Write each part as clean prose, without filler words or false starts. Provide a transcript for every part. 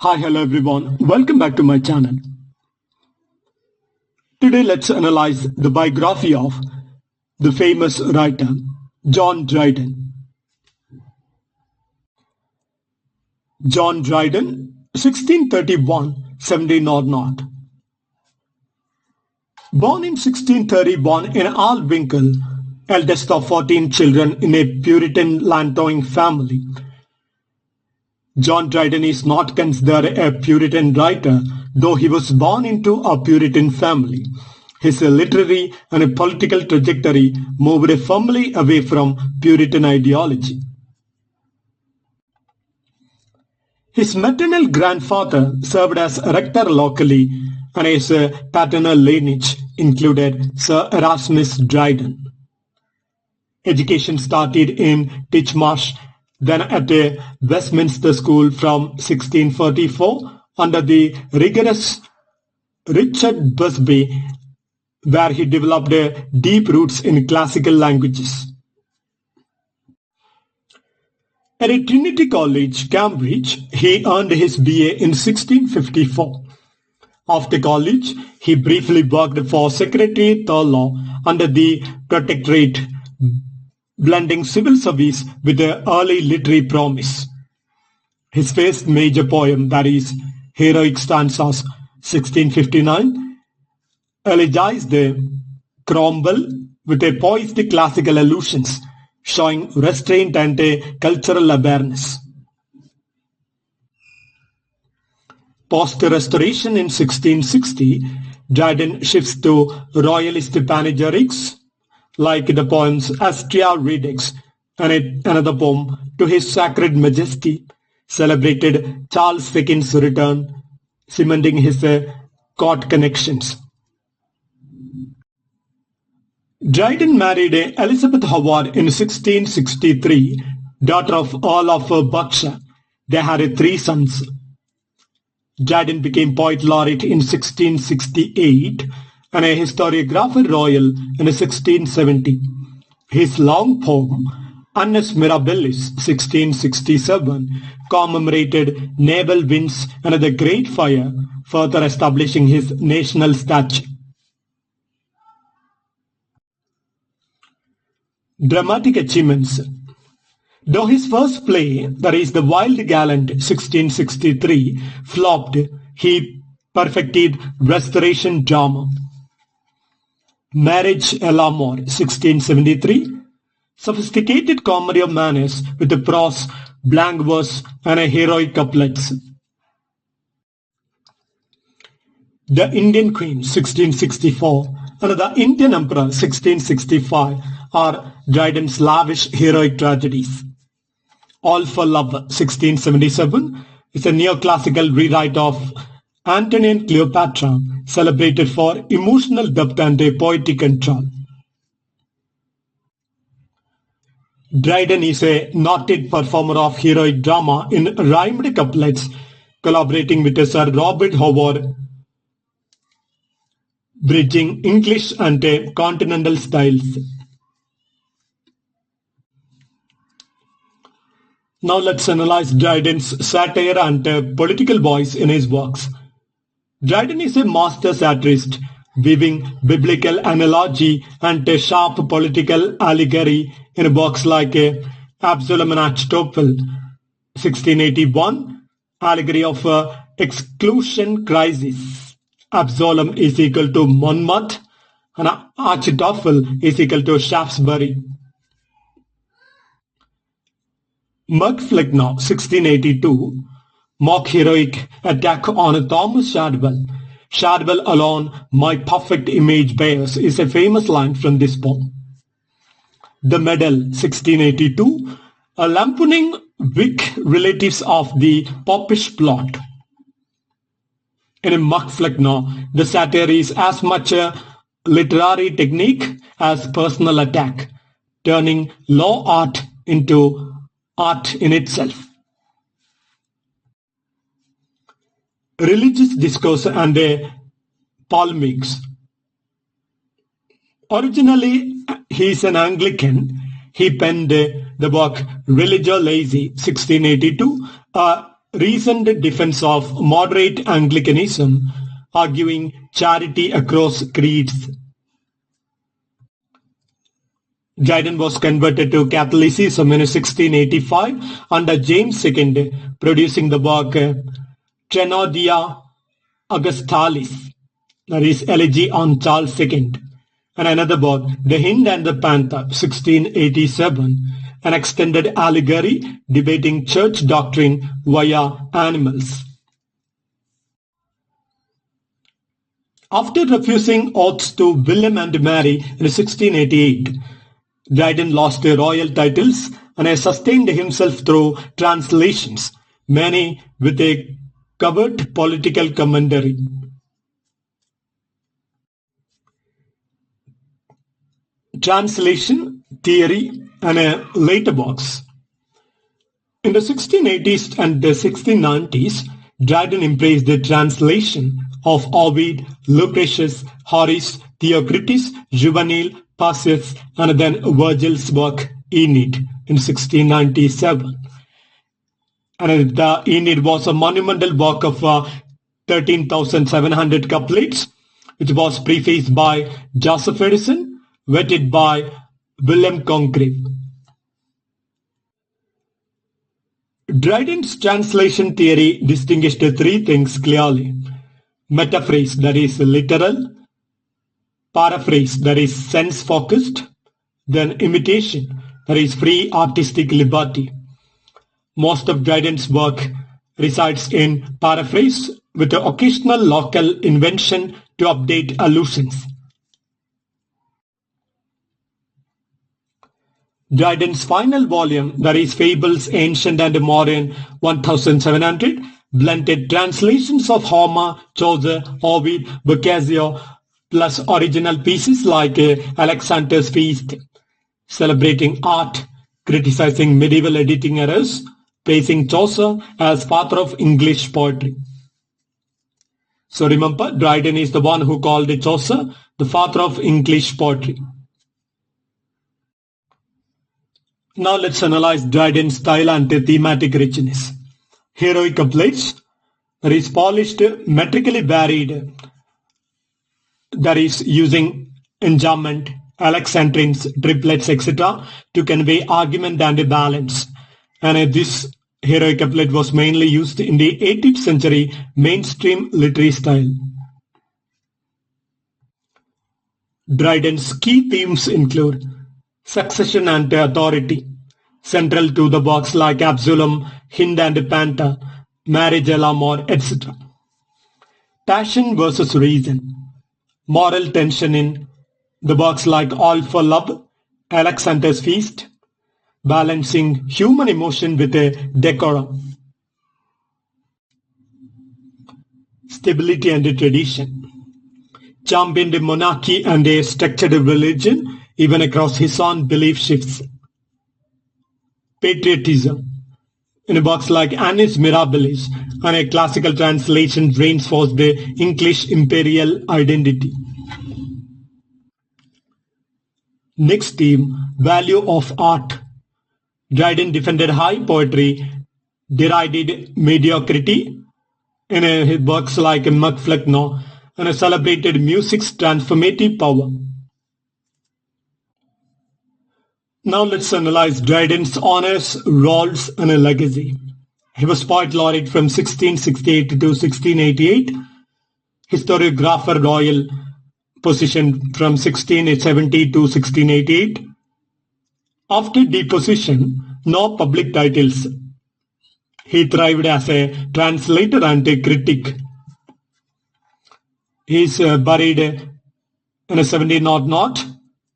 Hi, hello everyone. Welcome back to my channel. Today let's analyze the biography of the famous writer John Dryden. John Dryden, 1631-1700. Born in 1631 in Alwinkle, eldest of 14 children in a Puritan landowning family, John Dryden is not considered a Puritan writer, though he was born into a Puritan family. His literary and political trajectory moved firmly away from Puritan ideology. His maternal grandfather served as rector locally, and his paternal lineage included Sir Erasmus Dryden. Education started in Titchmarsh, then at a Westminster School from 1644 under the rigorous Richard Busby, where he developed deep roots in classical languages. At Trinity College, Cambridge, he earned his BA in 1654. After college, he briefly worked for Secretary at Law under the Protectorate, blending civil service with an early literary promise. His first major poem, that is, Heroic Stanzas, 1659, elegized Cromwell with a poised classical allusions, showing restraint and a cultural awareness. Post-Restoration in 1660, Dryden shifts to royalist panegyrics, like the poems Astrea Redux and another poem to His Sacred Majesty, celebrated Charles II's return, cementing his court connections. Dryden married Elizabeth Howard in 1663, daughter of Earl of Berkshire. They had 3 sons. Dryden became Poet Laureate in 1668 and a Historiographer Royal in 1670. His long poem, Annus Mirabilis, 1667, commemorated naval winds and the Great Fire, further establishing his national stature. Dramatic achievements. Though his first play, that is The Wild Gallant, 1663, flopped, he perfected Restoration drama. Marriage à l'Amour, 1673, sophisticated comedy of manners with a prose, blank verse, and a heroic couplets. The Indian Queen, 1664, and The Indian Emperor, 1665, are Dryden's lavish heroic tragedies. All for Love, 1677, is a neoclassical rewrite of Antony and Cleopatra, celebrated for emotional depth and a poetic control. Dryden is a noted performer of heroic drama in rhymed couplets, collaborating with Sir Robert Howard, bridging English and continental styles. Now let's analyze Dryden's satire and political voice in his works. Dryden is a master satirist, weaving biblical analogy and a sharp political allegory in works like Absalom and Achitophel, 1681, allegory of exclusion crisis. Absalom is equal to Monmouth and Achitophel is equal to Shaftesbury. Mugflegna, 1682, mock heroic attack on Thomas Shadwell. Shadwell alone, my perfect image bears, is a famous line from this poem. The Medal, 1682, a lampooning Whig relatives of the Popish plot. In Mugflegna, the satire is as much a literary technique as personal attack, turning law art into art in itself. Religious discourse and polemics. Originally, he is an Anglican. He penned the work Religio Laici, 1682, a reasoned defense of moderate Anglicanism, arguing charity across creeds. Dryden was converted to Catholicism in 1685 under James II, producing the work Tenodia Augustalis, that is Elegy on Charles II, and another book, The Hind and the Panther, 1687, an extended allegory debating church doctrine via animals. After refusing oaths to William and Mary in 1688, Dryden lost the royal titles and sustained himself through translations, many with a covert political commentary. Translation, theory, and a later box. In the 1680s and the 1690s, Dryden embraced the translation of Ovid, Lucretius, Horace, Theocritus, Juvenal, Persius, and then Virgil's work Aeneid in 1697. And the Aeneid was a monumental work of 13,700 couplets, which was prefaced by Joseph Edison, vetted by William Congreve. Dryden's translation theory distinguished three things clearly: metaphrase, that is literal; paraphrase, that is sense-focused; then imitation, that is free artistic liberty. Most of Dryden's work resides in paraphrase, with the occasional local invention to update allusions. Dryden's final volume, that is Fables Ancient and Modern, 1700, blended translations of Homer, Chaucer, Ovid, Boccaccio, plus original pieces like Alexander's Feast, celebrating art, criticizing medieval editing errors, praising Chaucer as father of English poetry. So remember, Dryden is the one who called Chaucer the father of English poetry. Now let's analyze Dryden's style and thematic richness. Heroic couplets, that is polished, metrically varied, that is using enjambment, alexandrines, triplets, etc. to convey argument and balance. And this heroic couplet was mainly used in the 18th century mainstream literary style. Dryden's key themes include succession and authority, central to the works like Absalom, Hind and Panther, Marriage à la Mort, etc. Passion versus reason, moral tension in the works like All for Love, Alexander's Feast, balancing human emotion with a decorum. Stability and tradition, championed monarchy and a structured religion even across his own belief shifts. Patriotism, in works like Annus Mirabilis and a classical translation reinforced the English imperial identity. Next theme, value of art. Dryden defended high poetry, derided mediocrity in his works like Macflecknoe, and celebrated music's transformative power. Now let's analyze Dryden's honors, roles, and a legacy. He was poet laureate from 1668 to 1688, historiographer royal position from 1670 to 1688. After deposition, no public titles. He thrived as a translator and a critic. He is buried in 1700,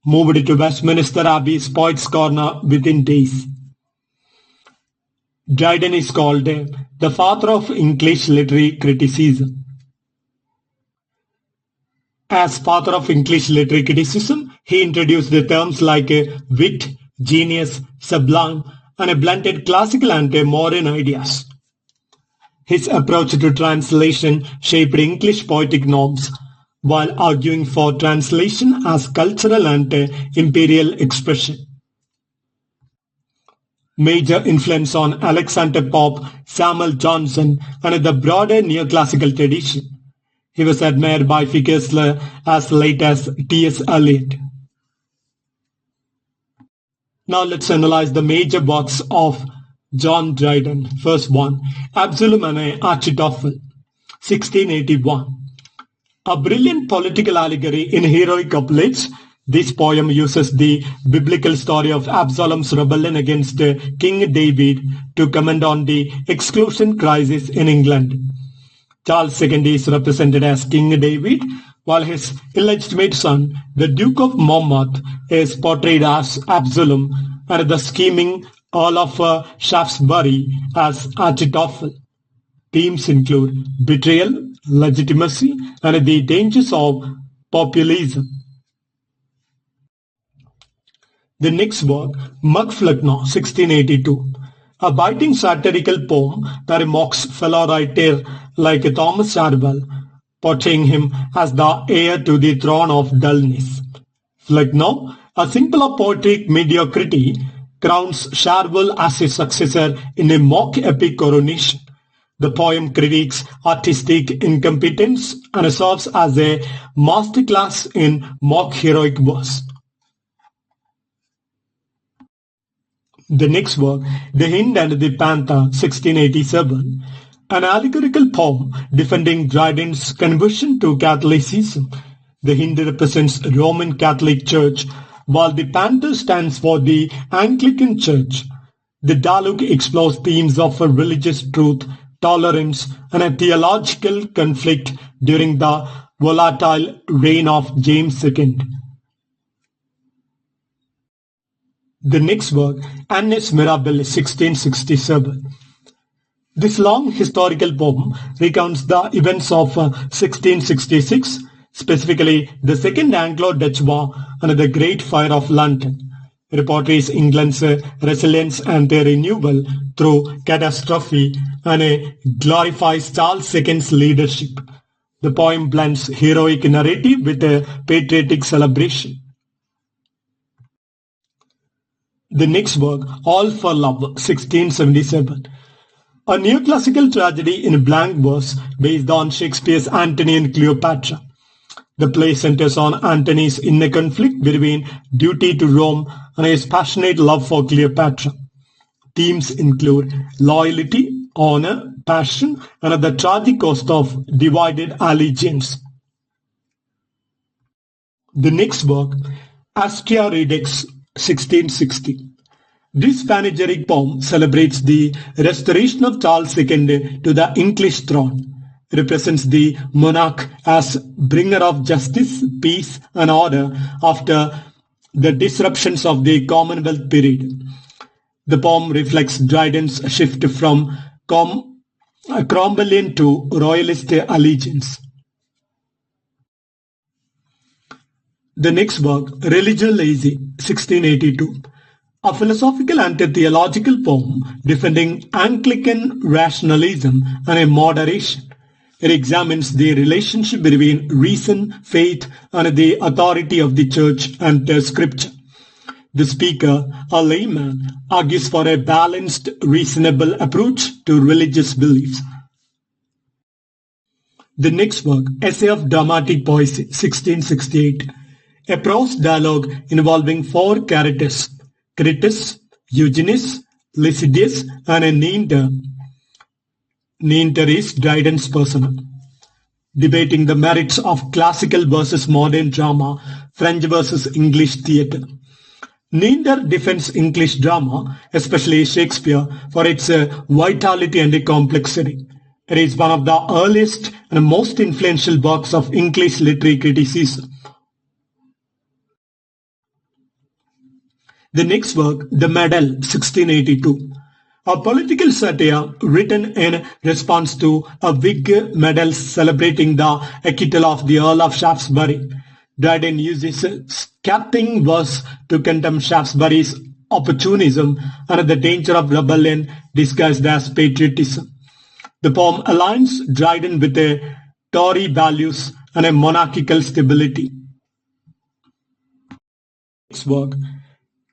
moved to Westminster Abbey's Poets' Corner within days. Dryden is called the father of English literary criticism. As father of English literary criticism, he introduced the terms like wit, genius, sublime, and blended classical and modern ideas. His approach to translation shaped English poetic norms, while arguing for translation as cultural and imperial expression. major influence on Alexander Pope, Samuel Johnson, and the broader neoclassical tradition. He was admired by figures as late as T.S. Eliot. Now let's analyze the major works of John Dryden. First one, Absalom and Achitophel, 1681. A brilliant political allegory in heroic couplets, this poem uses the biblical story of Absalom's rebellion against King David to comment on the exclusion crisis in England. Charles II is represented as King David, while his illegitimate son, the Duke of Monmouth, is portrayed as Absalom, and the scheming Earl of Shaftesbury as Achitophel. Themes include betrayal, legitimacy, and the dangers of populism. The next work, Macflugna, 1682, a biting satirical poem that mocks fellow writer like Thomas Shadwell, portraying him as the heir to the throne of dullness. Flugna, a symbol of poetic mediocrity, crowns Shadwell as his successor in a mock epic coronation. The poem critiques artistic incompetence and serves as a masterclass in mock heroic verse. The next work, The Hind and the Panther, 1687, an allegorical poem defending Dryden's conversion to Catholicism. The Hind represents Roman Catholic Church, while the Panther stands for the Anglican Church. The dialogue explores themes of religious truth, tolerance, and a theological conflict during the volatile reign of James II. The next work, Annus Mirabilis, 1667. This long historical poem recounts the events of 1666, specifically the Second Anglo-Dutch War and the Great Fire of London. It portrays England's resilience and renewal through catastrophe and glorifies Charles II's leadership. The poem blends heroic narrative with a patriotic celebration. The next work, All for Love, 1677. A neoclassical tragedy in blank verse based on Shakespeare's Antony and Cleopatra. The play centers on Antony's inner conflict between duty to Rome and his passionate love for Cleopatra. Themes include loyalty, honor, passion, and the tragic cost of divided allegiance. The next work, Astrea Redux, 1660. This panegyric poem celebrates the restoration of Charles II to the English throne. It represents the monarch as bringer of justice, peace, and order after the disruptions of the Commonwealth period. The poem reflects Dryden's shift from Cromwellian to Royalist allegiance. The next work, Religio Laici, 1682, a philosophical and theological poem defending Anglican rationalism and moderation. It examines the relationship between reason, faith, and the authority of the Church and Scripture. The speaker, a layman, argues for a balanced, reasonable approach to religious beliefs. The next work, Essay of Dramatic Poesy, 1668, a prose dialogue involving four characters, Critus, Eugenius, Lycidius, and a Neander. Neander is Dryden's persona. Debating the merits of classical versus modern drama, French versus English theatre. Neander defends English drama, especially Shakespeare, for its vitality and complexity. It is one of the earliest and most influential works of English literary criticism. The next work, The Medal, 1682, a political satire written in response to a Whig medal celebrating the acquittal of the Earl of Shaftesbury. Dryden uses scathing verse to condemn Shaftesbury's opportunism and the danger of rebellion disguised as patriotism. The poem aligns Dryden with a Tory values and a monarchical stability. Next work,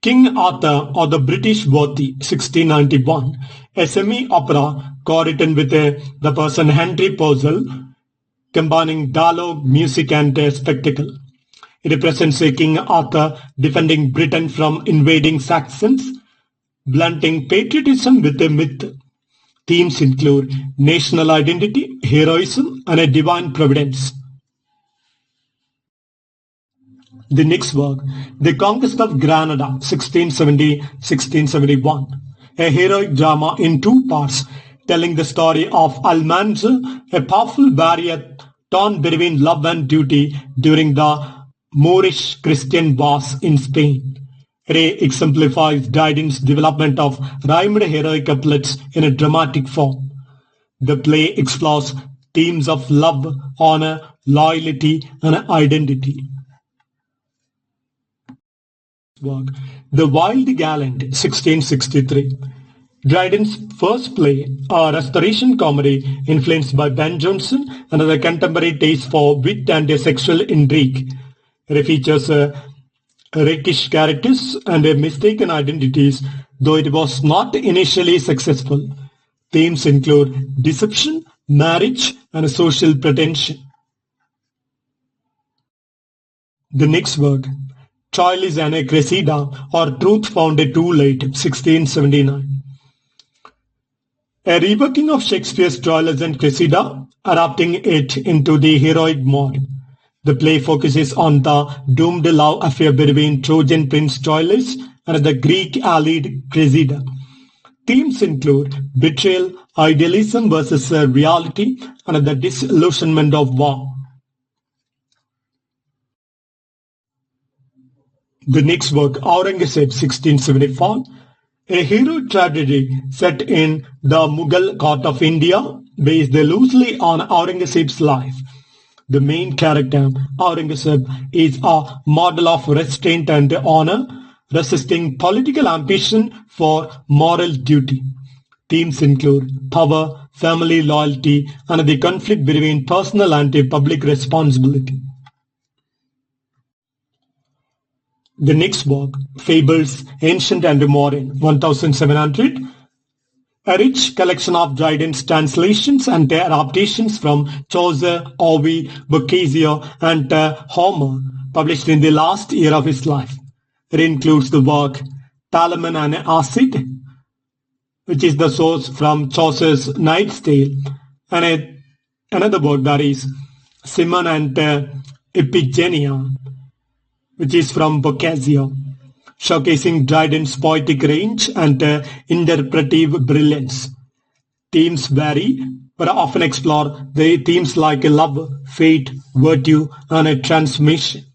King Arthur or the British Worthy, 1691, a semi-opera co-written with the person Henry Purcell, combining dialogue, music and spectacle. It represents King Arthur defending Britain from invading Saxons, blunting patriotism with a myth. Themes include national identity, heroism, and a divine providence. The next work, The Conquest of Granada, 1670-1671, a heroic drama in two parts, telling the story of Almanzor, a powerful warrior torn between love and duty during the Moorish Christian wars in Spain. It exemplifies Dryden's development of rhymed heroic couplets in a dramatic form. The play explores themes of love, honor, loyalty, and identity. Work, The Wild Gallant, 1663. Dryden's first play, a restoration comedy influenced by Ben Jonson and the contemporary taste for wit and sexual intrigue. It features rakish characters and mistaken identities, though it was not initially successful. Themes include deception, marriage, and social pretension. The next work, Troilus and Cressida, or Truth Found Too Late, 1679. A reworking of Shakespeare's Troilus and Cressida, adapting it into the heroic mode. The play focuses on the doomed love affair between Trojan prince Troilus and the Greek-allied Cressida. Themes include betrayal, idealism versus reality, and the disillusionment of war. The next work, Aurangzeb, 1674, a hero tragedy set in the Mughal court of India, based loosely on Aurangzeb's life. The main character, Aurangzeb, is a model of restraint and honor, resisting political ambition for moral duty. Themes include power, family loyalty, and the conflict between personal and public responsibility. The next work, Fables, Ancient and Modern, 1700, a rich collection of Dryden's translations and adaptations from Chaucer, Ovid, Boccaccio, and Homer, published in the last year of his life. It includes the work Palamon and Acid, which is the source from Chaucer's Knight's Tale, and another work that is Simon and Iphigenia, which is from Boccaccio, showcasing Dryden's poetic range and interpretive brilliance. Themes vary, but often explore the themes like love, fate, virtue, and transformation.